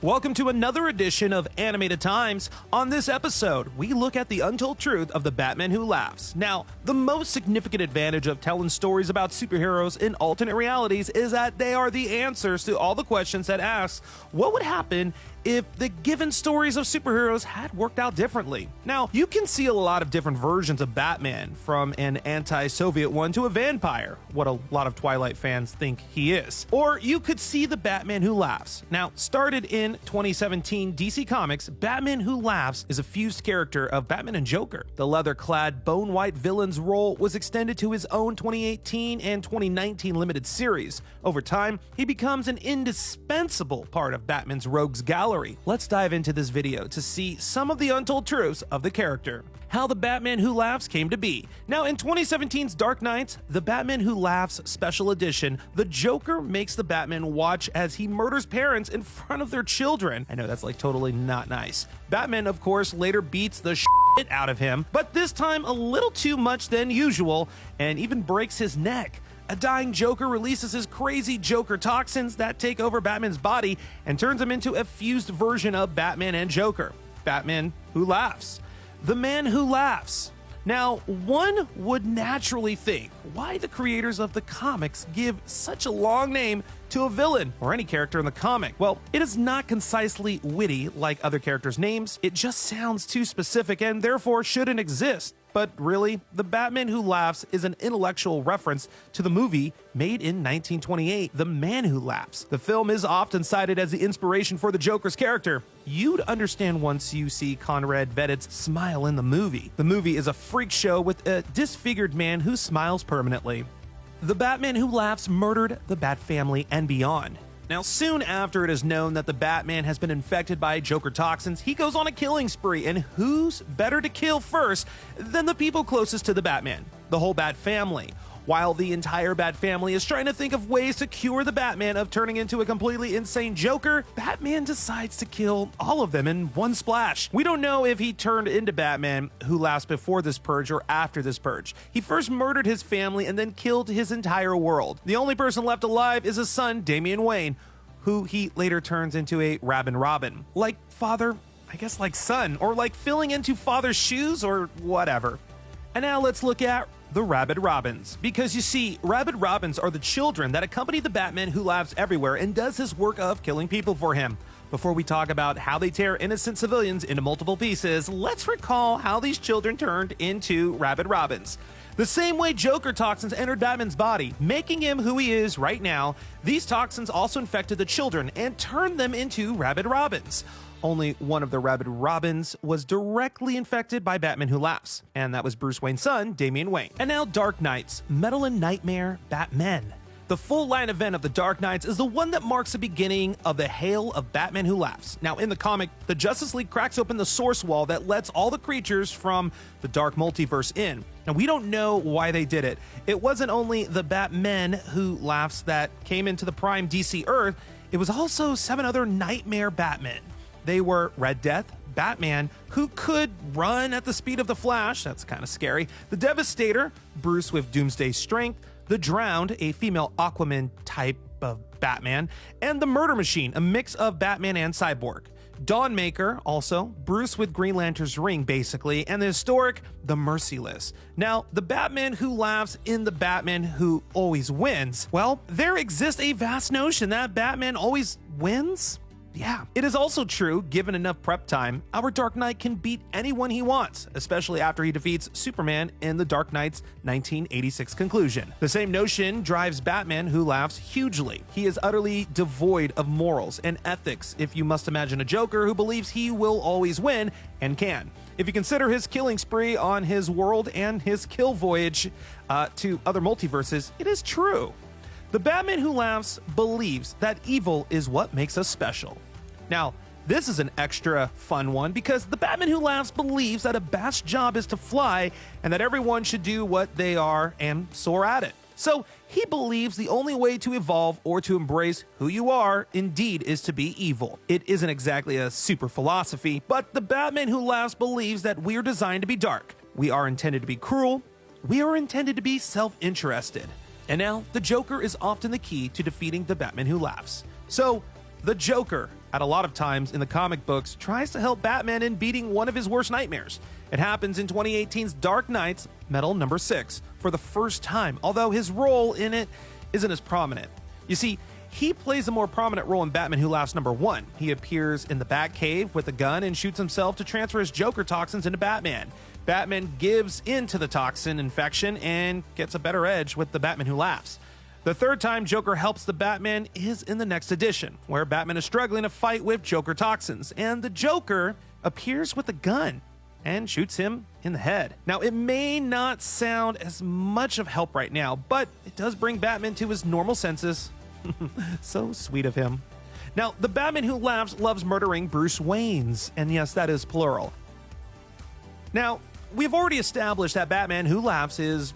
Welcome to another edition of Animated Times. On this episode, we look at the untold truth of the Batman Who Laughs. Now, the most significant advantage of telling stories about superheroes in alternate realities is that they are the answers to all the questions that ask, what would happen if the given stories of superheroes had worked out differently? Now, you can see a lot of different versions of Batman, from an anti-Soviet one to a vampire, what a lot of Twilight fans think he is. Or you could see the Batman Who Laughs. Now, started in 2017 DC Comics, Batman Who Laughs is a fused character of Batman and Joker. The leather-clad, bone-white villain's role was extended to his own 2018 and 2019 limited series. Over time, he becomes an indispensable part of Batman's rogues gallery. Let's dive into this video to see some of the untold truths of the character. How the Batman Who Laughs came to be. Now, in 2017's Dark Knight, the Batman Who Laughs Special Edition, the Joker makes the Batman watch as he murders parents in front of their children. I know that's like totally not nice. Batman, of course, later beats the shit out of him, but this time a little too much than usual, and even breaks his neck. A dying Joker releases his crazy Joker toxins that take over Batman's body and turns him into a fused version of Batman and Joker. Batman Who Laughs. The Man Who Laughs. Now, one would naturally think, why the creators of the comics give such a long name to a villain or any character in the comic? Well, it is not concisely witty like other characters' names. It just sounds too specific and therefore shouldn't exist. But really, the Batman Who Laughs is an intellectual reference to the movie made in 1928, The Man Who Laughs. The film is often cited as the inspiration for the Joker's character. You'd understand once you see Conrad Veidt's smile in the movie. The movie is a freak show with a disfigured man who smiles permanently. The Batman Who Laughs murdered the Bat family and beyond. Now, soon after it is known that the Batman has been infected by Joker toxins, he goes on a killing spree, and who's better to kill first than the people closest to the Batman? The whole Bat family. While the entire Bat family is trying to think of ways to cure the Batman of turning into a completely insane Joker, Batman decides to kill all of them in one splash. We don't know if he turned into Batman Who Laughs before this purge or after this purge. He first murdered his family and then killed his entire world. The only person left alive is his son, Damian Wayne, who he later turns into a Rabid Robin. Like father, I guess like son, or like filling into father's shoes or whatever. And now let's look at the Rabid Robins. Because you see, Rabid Robins are the children that accompany the Batman Who Laughs everywhere and does his work of killing people for him. Before we talk about how they tear innocent civilians into multiple pieces, let's recall how these children turned into Rabid Robins. The same way Joker toxins entered Batman's body, making him who he is right now, these toxins also infected the children and turned them into Rabid Robins. Only one of the Rabid Robins was directly infected by Batman Who Laughs, and that was Bruce Wayne's son, Damian Wayne. And now Dark Knights, Metal and Nightmare Batmen. The full line event of the Dark Knights is the one that marks the beginning of the hail of Batman Who Laughs. Now, in the comic, the Justice League cracks open the source wall that lets all the creatures from the dark multiverse in. Now, we don't know why they did it. It wasn't only the Batmen Who Laughs that came into the prime DC Earth, it was also 7 other Nightmare Batmen. They were Red Death, Batman, who could run at the speed of the Flash, that's kind of scary, the Devastator, Bruce with Doomsday strength, the Drowned, a female Aquaman type of Batman, and the Murder Machine, a mix of Batman and Cyborg. Dawnmaker, also, Bruce with Green Lantern's ring, basically, and the historic The Merciless. Now, the Batman Who Laughs in the Batman Who Always Wins, well, there exists a vast notion that Batman always wins? Yeah, it is also true, given enough prep time, our Dark Knight can beat anyone he wants, especially after he defeats Superman in the Dark Knight's 1986 conclusion. The same notion drives Batman Who Laughs hugely. He is utterly devoid of morals and ethics, if you must imagine a Joker who believes he will always win, and can. If you consider his killing spree on his world and his kill voyage to other multiverses, it is true. The Batman Who Laughs believes that evil is what makes us special. Now, this is an extra fun one because the Batman Who Laughs believes that a bat's job is to fly and that everyone should do what they are and soar at it. So he believes the only way to evolve or to embrace who you are indeed is to be evil. It isn't exactly a super philosophy, but the Batman Who Laughs believes that we are designed to be dark. We are intended to be cruel. We are intended to be self-interested. And now, the Joker is often the key to defeating the Batman Who Laughs. So, The Joker, at a lot of times in the comic books, tries to help Batman in beating one of his worst nightmares. It happens in 2018's Dark Knight's Metal number 6 for the first time, although his role in it isn't as prominent. You see, he plays a more prominent role in Batman Who Laughs number 1. He appears in the Batcave with a gun and shoots himself to transfer his Joker toxins into Batman. Batman gives in to the toxin infection and gets a better edge with the Batman Who Laughs. The third time Joker helps the Batman is in the next edition, where Batman is struggling to fight with Joker toxins, and the Joker appears with a gun and shoots him in the head. Now, it may not sound as much of help right now, but it does bring Batman to his normal senses. So sweet of him. Now, the Batman Who Laughs loves murdering Bruce Waynes, and yes, that is plural. Now, we've already established that Batman Who Laughs is,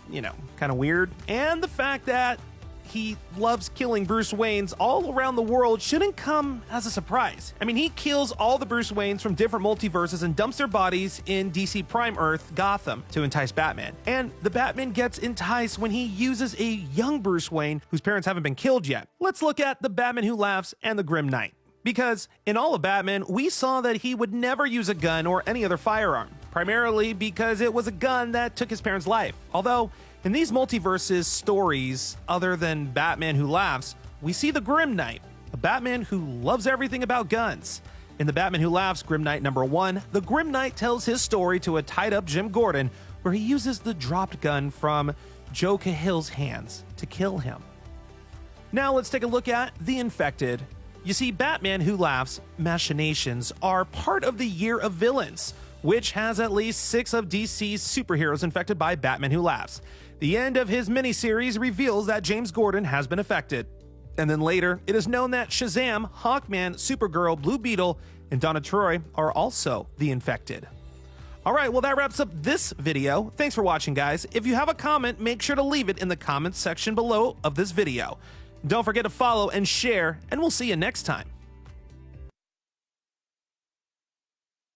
kind of weird, and the fact that he loves killing Bruce Waynes all around the world shouldn't come as a surprise. I mean, he kills all the Bruce Waynes from different multiverses and dumps their bodies in DC Prime Earth, Gotham, to entice Batman. And the Batman gets enticed when he uses a young Bruce Wayne whose parents haven't been killed yet. Let's look at the Batman Who Laughs and the Grim Knight. Because in all of Batman, we saw that he would never use a gun or any other firearm, primarily because it was a gun that took his parents' life. Although, in these multiverses stories, other than Batman Who Laughs, we see the Grim Knight, a Batman who loves everything about guns. In the Batman Who Laughs Grim Knight number 1, the Grim Knight tells his story to a tied-up Jim Gordon, where he uses the dropped gun from Joe Cahill's hands to kill him. Now let's take a look at The Infected. You see, Batman Who Laughs machinations are part of the Year of Villains, which has at least 6 of DC's superheroes infected by Batman Who Laughs. The end of his miniseries reveals that James Gordon has been affected. And then later, it is known that Shazam, Hawkman, Supergirl, Blue Beetle, and Donna Troy are also the infected. Alright, well that wraps up this video. Thanks for watching, guys. If you have a comment, make sure to leave it in the comments section below of this video. Don't forget to follow and share, and we'll see you next time.